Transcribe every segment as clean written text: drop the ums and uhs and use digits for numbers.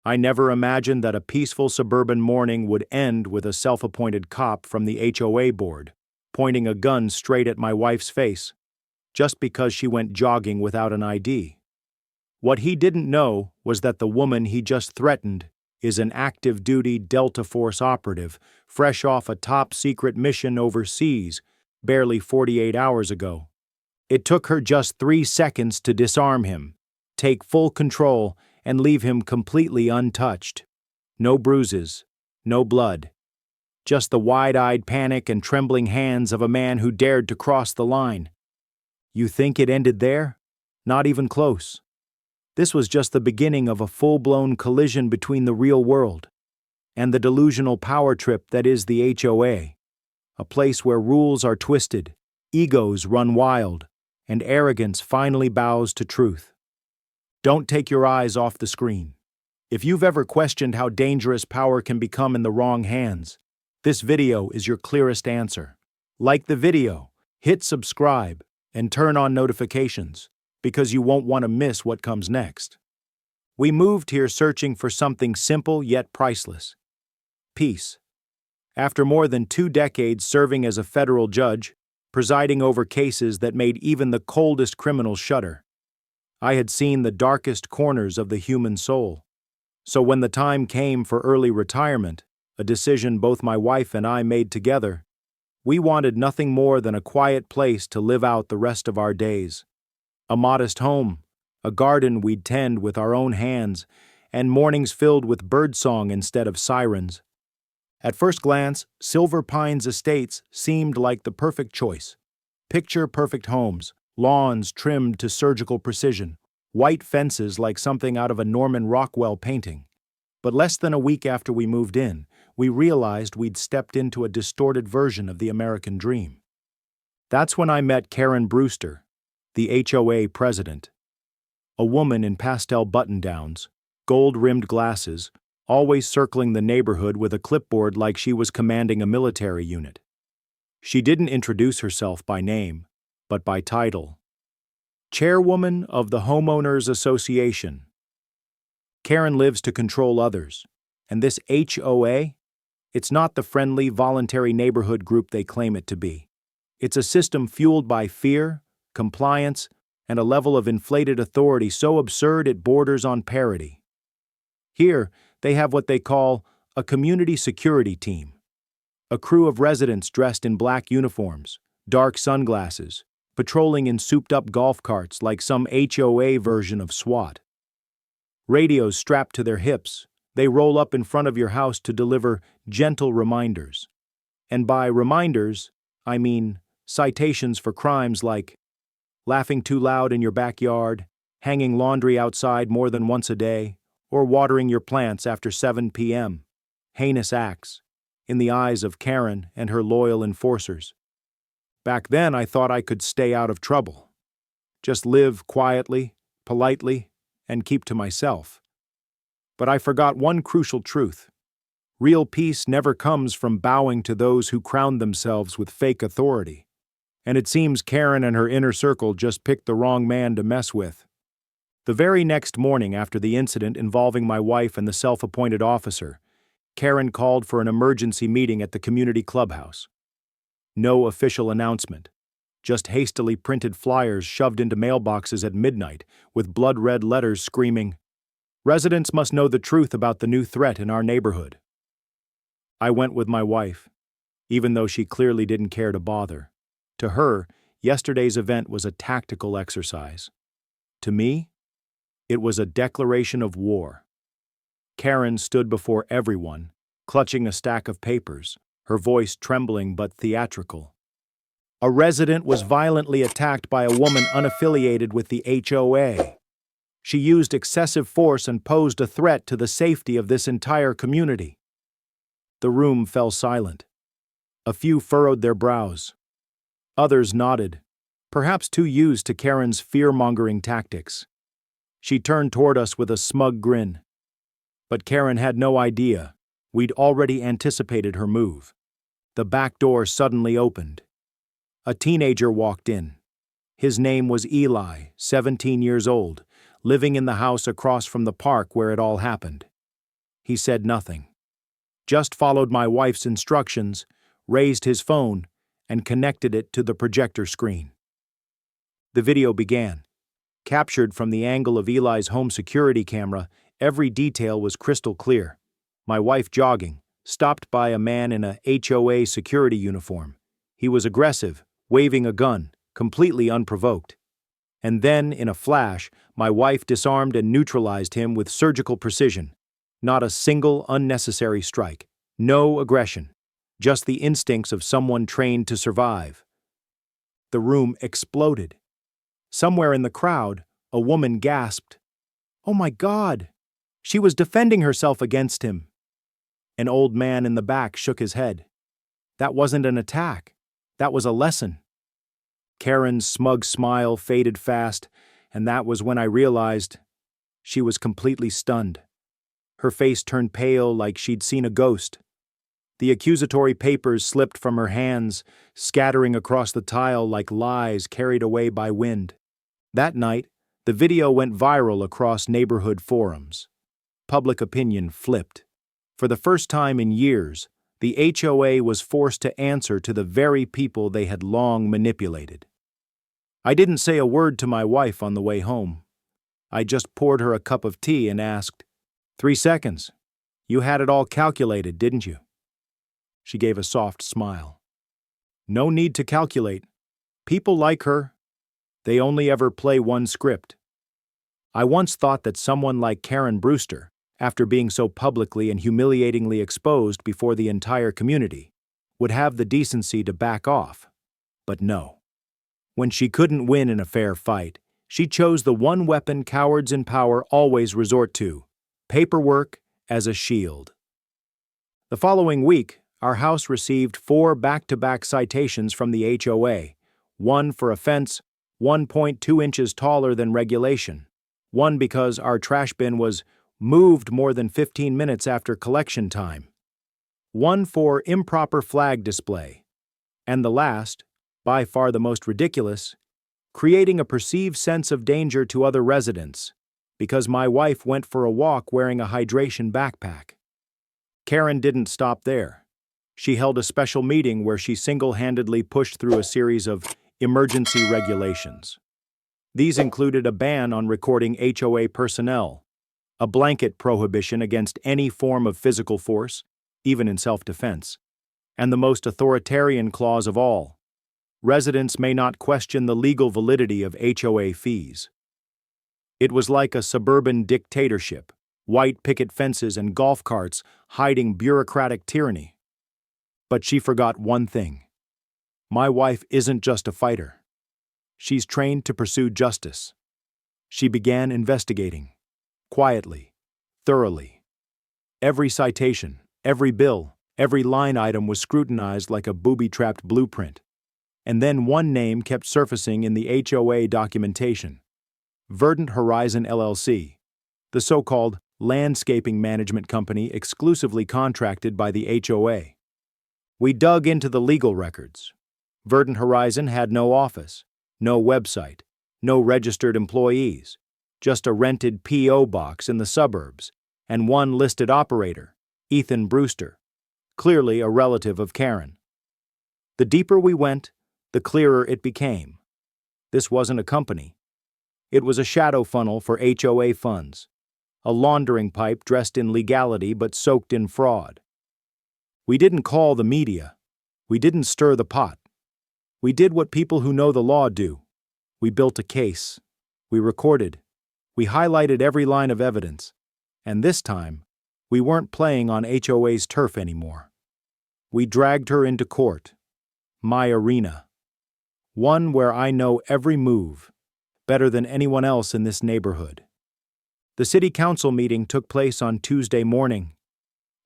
I never imagined that a peaceful suburban morning would end with a self-appointed cop from the HOA board, pointing a gun straight at my wife's face, just because she went jogging without an ID. What he didn't know was that the woman he just threatened is an active-duty Delta Force operative, fresh off a top-secret mission overseas, barely 48 hours ago. It took her just 3 seconds to disarm him, take full control, and leave him completely untouched. No bruises, no blood. Just the wide-eyed panic and trembling hands of a man who dared to cross the line. You think it ended there? Not even close. This was just the beginning of a full-blown collision between the real world and the delusional power trip that is the HOA, a place where rules are twisted, egos run wild, and arrogance finally bows to truth. Don't take your eyes off the screen. If you've ever questioned how dangerous power can become in the wrong hands, this video is your clearest answer. Like the video, hit subscribe, and turn on notifications, because you won't want to miss what comes next. We moved here searching for something simple yet priceless: peace. After more than 2 decades serving as a federal judge, presiding over cases that made even the coldest criminals shudder, I had seen the darkest corners of the human soul. So when the time came for early retirement, a decision both my wife and I made together, we wanted nothing more than a quiet place to live out the rest of our days. A modest home, a garden we'd tend with our own hands, and mornings filled with birdsong instead of sirens. At first glance, Silver Pines Estates seemed like the perfect choice. Picture-perfect homes, lawns trimmed to surgical precision, white fences like something out of a Norman Rockwell painting. But less than a week after we moved in, we realized we'd stepped into a distorted version of the American dream. That's when I met Karen Brewster, the HOA president. A woman in pastel button-downs, gold-rimmed glasses, always circling the neighborhood with a clipboard like she was commanding a military unit. She didn't introduce herself by name, but by title. Chairwoman of the Homeowners Association. Karen lives to control others, and this HOA, it's not the friendly, voluntary neighborhood group they claim it to be. It's a system fueled by fear, compliance, and a level of inflated authority so absurd it borders on parody. Here, they have what they call a community security team, a crew of residents dressed in black uniforms, dark sunglasses, patrolling in souped-up golf carts like some HOA version of SWAT. Radios strapped to their hips, they roll up in front of your house to deliver gentle reminders. And by reminders, I mean citations for crimes like laughing too loud in your backyard, hanging laundry outside more than once a day, or watering your plants after 7 p.m. Heinous acts, in the eyes of Karen and her loyal enforcers. Back then, I thought I could stay out of trouble. Just live quietly, politely, and keep to myself. But I forgot one crucial truth. Real peace never comes from bowing to those who crown themselves with fake authority. And it seems Karen and her inner circle just picked the wrong man to mess with. The very next morning after the incident involving my wife and the self-appointed officer, Karen called for an emergency meeting at the community clubhouse. No official announcement, just hastily printed flyers shoved into mailboxes at midnight with blood-red letters screaming, "Residents must know the truth about the new threat in our neighborhood." I went with my wife, even though she clearly didn't care to bother. To her, yesterday's event was a tactical exercise. To me, it was a declaration of war. Karen stood before everyone, clutching a stack of papers, her voice trembling but theatrical. A resident was violently attacked by a woman unaffiliated with the HOA. She used excessive force and posed a threat to the safety of this entire community. The room fell silent. A few furrowed their brows. Others nodded, perhaps too used to Karen's fear-mongering tactics. She turned toward us with a smug grin. But Karen had no idea. We'd already anticipated her move. The back door suddenly opened. A teenager walked in. His name was Eli, 17 years old, living in the house across from the park where it all happened. He said nothing. Just followed my wife's instructions, raised his phone, and connected it to the projector screen. The video began. Captured from the angle of Eli's home security camera, every detail was crystal clear. My wife jogging, stopped by a man in a HOA security uniform. He was aggressive, waving a gun, completely unprovoked. And then, in a flash, my wife disarmed and neutralized him with surgical precision. Not a single unnecessary strike. No aggression. Just the instincts of someone trained to survive. The room exploded. Somewhere in the crowd, a woman gasped, "Oh my God!" She was defending herself against him. An old man in the back shook his head. That wasn't an attack. That was a lesson. Karen's smug smile faded fast, and that was when I realized she was completely stunned. Her face turned pale like she'd seen a ghost. The accusatory papers slipped from her hands, scattering across the tile like lies carried away by wind. That night, the video went viral across neighborhood forums. Public opinion flipped. For the first time in years, the HOA was forced to answer to the very people they had long manipulated. I didn't say a word to my wife on the way home. I just poured her a cup of tea and asked, 3 seconds. You had it all calculated, didn't you? She gave a soft smile. No need to calculate. People like her. They only ever play one script. I once thought that someone like Karen Brewster, after being so publicly and humiliatingly exposed before the entire community, would have the decency to back off. But no. When she couldn't win in a fair fight, she chose the one weapon cowards in power always resort to: paperwork as a shield. The following week, our house received 4 back-to-back citations from the HOA, one for a fence 1.2 inches taller than regulation, one because our trash bin was moved more than 15 minutes after collection time, one for improper flag display, and the last, by far the most ridiculous, creating a perceived sense of danger to other residents because my wife went for a walk wearing a hydration backpack. Karen didn't stop there. She held a special meeting where she single-handedly pushed through a series of emergency regulations. These included a ban on recording HOA personnel, a blanket prohibition against any form of physical force, even in self-defense, and the most authoritarian clause of all: residents may not question the legal validity of HOA fees. It was like a suburban dictatorship, white picket fences and golf carts hiding bureaucratic tyranny. But she forgot one thing. My wife isn't just a fighter. She's trained to pursue justice. She began investigating, quietly, thoroughly. Every citation, every bill, every line item was scrutinized like a booby-trapped blueprint. And then one name kept surfacing in the HOA documentation: Verdant Horizon LLC, the so-called landscaping management company exclusively contracted by the HOA. We dug into the legal records. Verdant Horizon had no office, no website, no registered employees, just a rented P.O. box in the suburbs, and one listed operator, Ethan Brewster, clearly a relative of Karen. The deeper we went, the clearer it became. This wasn't a company. It was a shadow funnel for HOA funds, a laundering pipe dressed in legality but soaked in fraud. We didn't call the media. We didn't stir the pot. We did what people who know the law do. We built a case. We recorded. We highlighted every line of evidence. And this time, we weren't playing on HOA's turf anymore. We dragged her into court. My arena. One where I know every move, better than anyone else in this neighborhood. The city council meeting took place on Tuesday morning.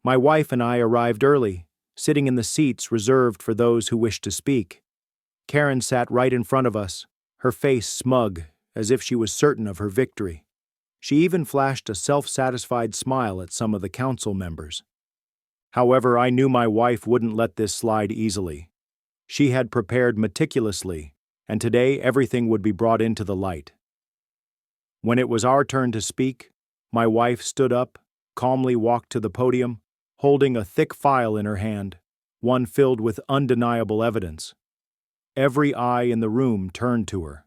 My wife and I arrived early, sitting in the seats reserved for those who wished to speak. Karen sat right in front of us, her face smug, as if she was certain of her victory. She even flashed a self-satisfied smile at some of the council members. However, I knew my wife wouldn't let this slide easily. She had prepared meticulously, and today everything would be brought into the light. When it was our turn to speak, my wife stood up, calmly walked to the podium, holding a thick file in her hand, one filled with undeniable evidence. Every eye in the room turned to her.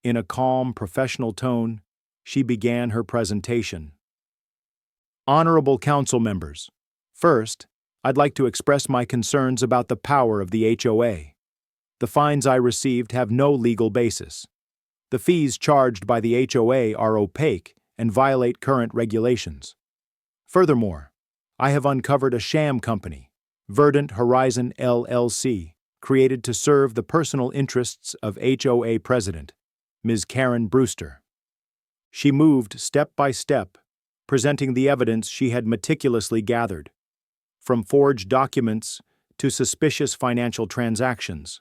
In a calm, professional tone, she began her presentation. Honorable Council members, first, I'd like to express my concerns about the power of the HOA. The fines I received have no legal basis. The fees charged by the HOA are opaque and violate current regulations. Furthermore, I have uncovered a sham company, Verdant Horizon LLC, created to serve the personal interests of HOA President, Ms. Karen Brewster. She moved step by step, presenting the evidence she had meticulously gathered, from forged documents to suspicious financial transactions.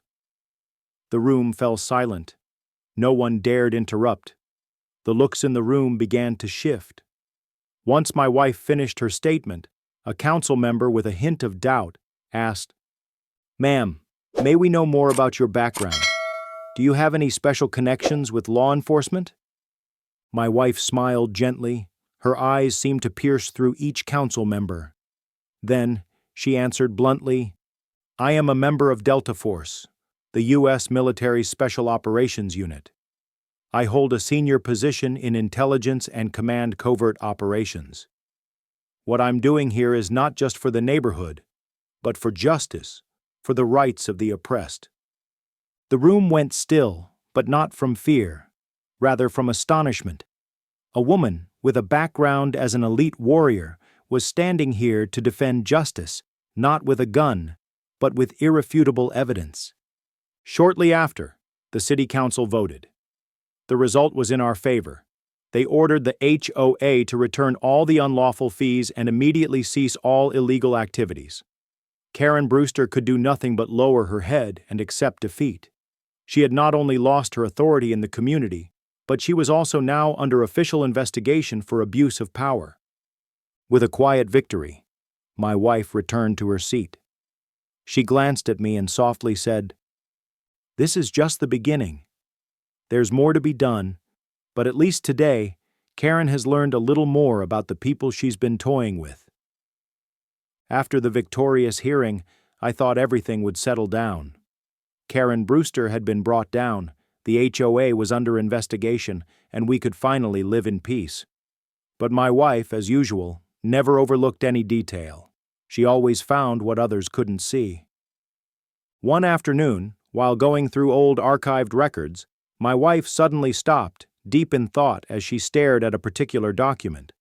The room fell silent. No one dared interrupt. The looks in the room began to shift. Once my wife finished her statement, a council member with a hint of doubt asked, "Ma'am, may we know more about your background? Do you have any special connections with law enforcement?" My wife smiled gently. Her eyes seemed to pierce through each council member. Then she answered bluntly, "I am a member of Delta Force, the U.S. Military Special Operations Unit. I hold a senior position in intelligence and command covert operations. What I'm doing here is not just for the neighborhood, but for justice, for the rights of the oppressed." The room went still, but not from fear, rather from astonishment. A woman, with a background as an elite warrior, was standing here to defend justice, not with a gun, but with irrefutable evidence. Shortly after, the City Council voted. The result was in our favor. They ordered the HOA to return all the unlawful fees and immediately cease all illegal activities. Karen Brewster could do nothing but lower her head and accept defeat. She had not only lost her authority in the community, but she was also now under official investigation for abuse of power. With a quiet victory, my wife returned to her seat. She glanced at me and softly said, "This is just the beginning. There's more to be done, but at least today, Karen has learned a little more about the people she's been toying with." After the victorious hearing, I thought everything would settle down. Karen Brewster had been brought down, the HOA was under investigation, and we could finally live in peace. But my wife, as usual, never overlooked any detail. She always found what others couldn't see. One afternoon, while going through old archived records, my wife suddenly stopped, deep in thought, as she stared at a particular document.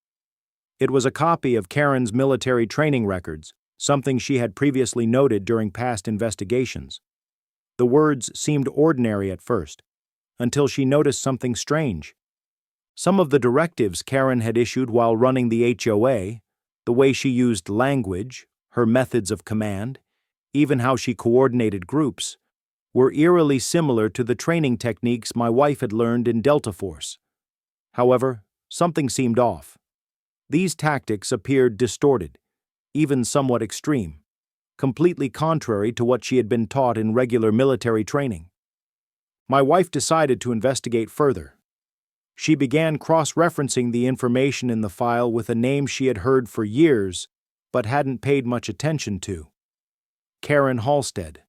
It was a copy of Karen's military training records, something she had previously noted during past investigations. The words seemed ordinary at first, until she noticed something strange. Some of the directives Karen had issued while running the HOA, the way she used language, her methods of command, even how she coordinated groups, were eerily similar to the training techniques my wife had learned in Delta Force. However, something seemed off. These tactics appeared distorted, even somewhat extreme, completely contrary to what she had been taught in regular military training. My wife decided to investigate further. She began cross-referencing the information in the file with a name she had heard for years but hadn't paid much attention to: Karen Halstead.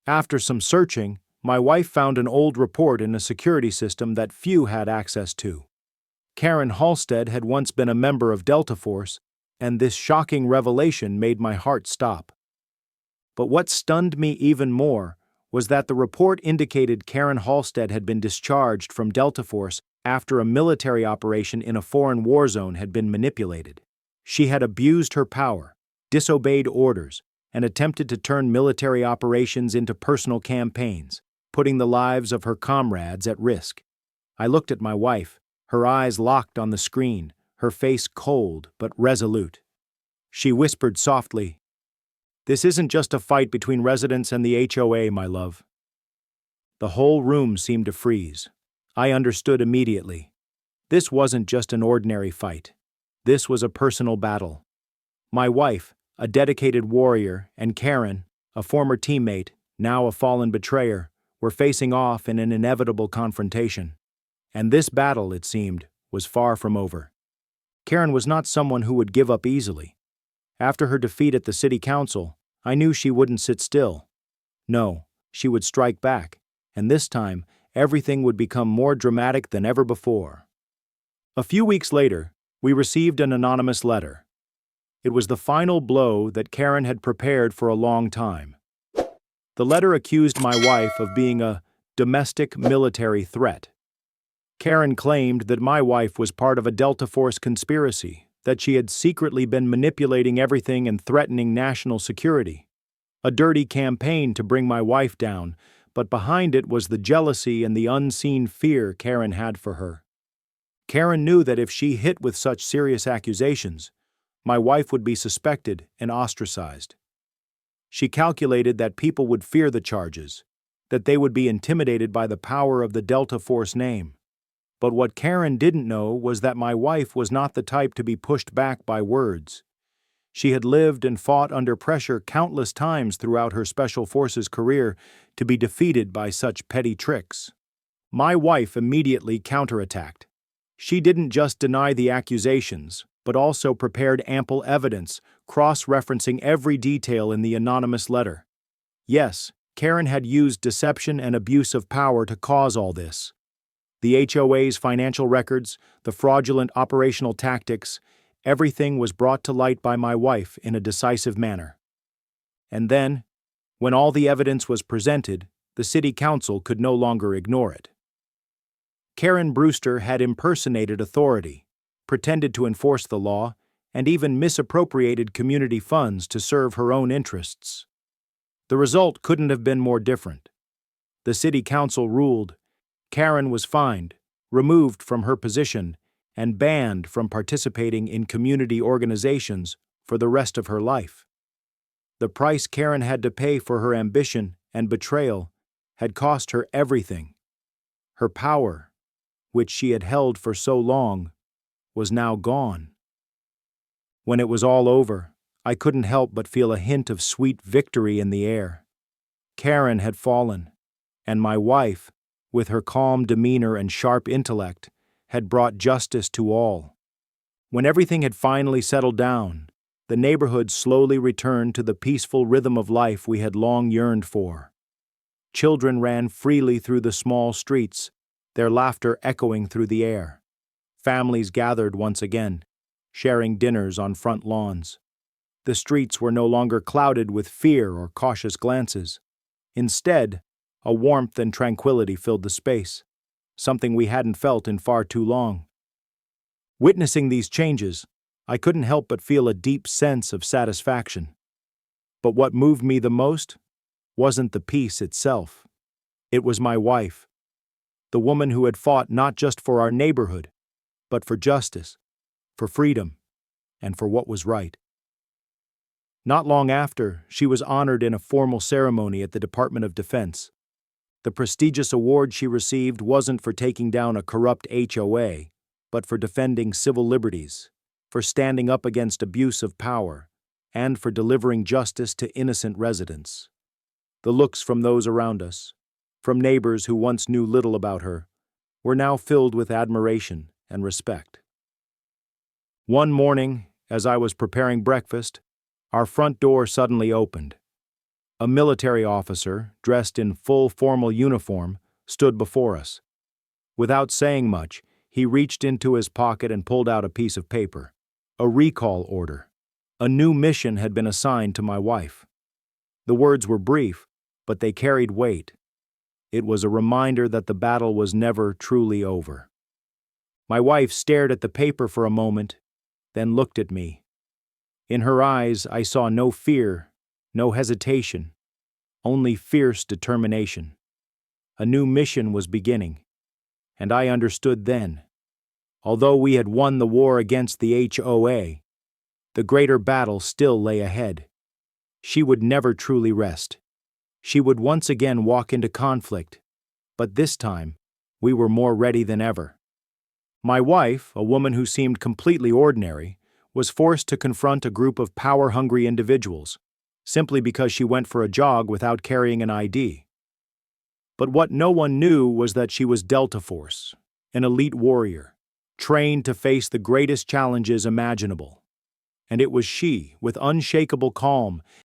After some searching, my wife found an old report in a security system that few had access to. Karen Halstead had once been a member of Delta Force, and this shocking revelation made my heart stop. But what stunned me even more was that the report indicated Karen Halstead had been discharged from Delta Force after a military operation in a foreign war zone had been manipulated. She had abused her power, disobeyed orders, and attempted to turn military operations into personal campaigns, putting the lives of her comrades at risk. I looked at my wife, her eyes locked on the screen, her face cold but resolute. She whispered softly, "This isn't just a fight between residents and the HOA, my love." The whole room seemed to freeze. I understood immediately. This wasn't just an ordinary fight. This was a personal battle. My wife, a dedicated warrior, and Karen, a former teammate, now a fallen betrayer, were facing off in an inevitable confrontation. And this battle, it seemed, was far from over. Karen was not someone who would give up easily. After her defeat at the city council, I knew she wouldn't sit still. No, she would strike back, and this time, everything would become more dramatic than ever before. A few weeks later, we received an anonymous letter. It was the final blow that Karen had prepared for a long time. The letter accused my wife of being a domestic military threat. Karen claimed that my wife was part of a Delta Force conspiracy, that she had secretly been manipulating everything and threatening national security. A dirty campaign to bring my wife down, but behind it was the jealousy and the unseen fear Karen had for her. Karen knew that if she hit with such serious accusations, my wife would be suspected and ostracized. She calculated that people would fear the charges, that they would be intimidated by the power of the Delta Force name. But what Karen didn't know was that my wife was not the type to be pushed back by words. She had lived and fought under pressure countless times throughout her Special Forces career to be defeated by such petty tricks. My wife immediately counterattacked. She didn't just deny the accusations, but also prepared ample evidence, cross-referencing every detail in the anonymous letter. Yes, Karen had used deception and abuse of power to cause all this. The HOA's financial records, the fraudulent operational tactics, everything was brought to light by my wife in a decisive manner. And then, when all the evidence was presented, the city council could no longer ignore it. Karen Brewster had impersonated authority, pretended to enforce the law, and even misappropriated community funds to serve her own interests. The result couldn't have been more different. The city council ruled. Karen was fined, removed from her position, and banned from participating in community organizations for the rest of her life. The price Karen had to pay for her ambition and betrayal had cost her everything. Her power, which she had held for so long, was now gone. When it was all over, I couldn't help but feel a hint of sweet victory in the air. Karen had fallen, and my wife, with her calm demeanor and sharp intellect, had brought justice to all. When everything had finally settled down, the neighborhood slowly returned to the peaceful rhythm of life we had long yearned for. Children ran freely through the small streets, their laughter echoing through the air. Families gathered once again, sharing dinners on front lawns. The streets were no longer clouded with fear or cautious glances. Instead, a warmth and tranquility filled the space, something we hadn't felt in far too long. Witnessing these changes, I couldn't help but feel a deep sense of satisfaction. But what moved me the most wasn't the peace itself. It was my wife, the woman who had fought not just for our neighborhood, but for justice, for freedom, and for what was right. Not long after, she was honored in a formal ceremony at the Department of Defense. The prestigious award she received wasn't for taking down a corrupt HOA, but for defending civil liberties, for standing up against abuse of power, and for delivering justice to innocent residents. The looks from those around us, from neighbors who once knew little about her, were now filled with admiration and respect. One morning, as I was preparing breakfast, our front door suddenly opened. A military officer, dressed in full formal uniform, stood before us. Without saying much, he reached into his pocket and pulled out a piece of paper. A recall order. A new mission had been assigned to my wife. The words were brief, but they carried weight. It was a reminder that the battle was never truly over. My wife stared at the paper for a moment, then looked at me. In her eyes, I saw no fear, no hesitation, only fierce determination. A new mission was beginning, and I understood then. Although we had won the war against the HOA, the greater battle still lay ahead. She would never truly rest. She would once again walk into conflict, but this time, we were more ready than ever. My wife, a woman who seemed completely ordinary, was forced to confront a group of power-hungry individuals, simply because she went for a jog without carrying an ID. But what no one knew was that she was Delta Force, an elite warrior, trained to face the greatest challenges imaginable. And it was she, with unshakable calm,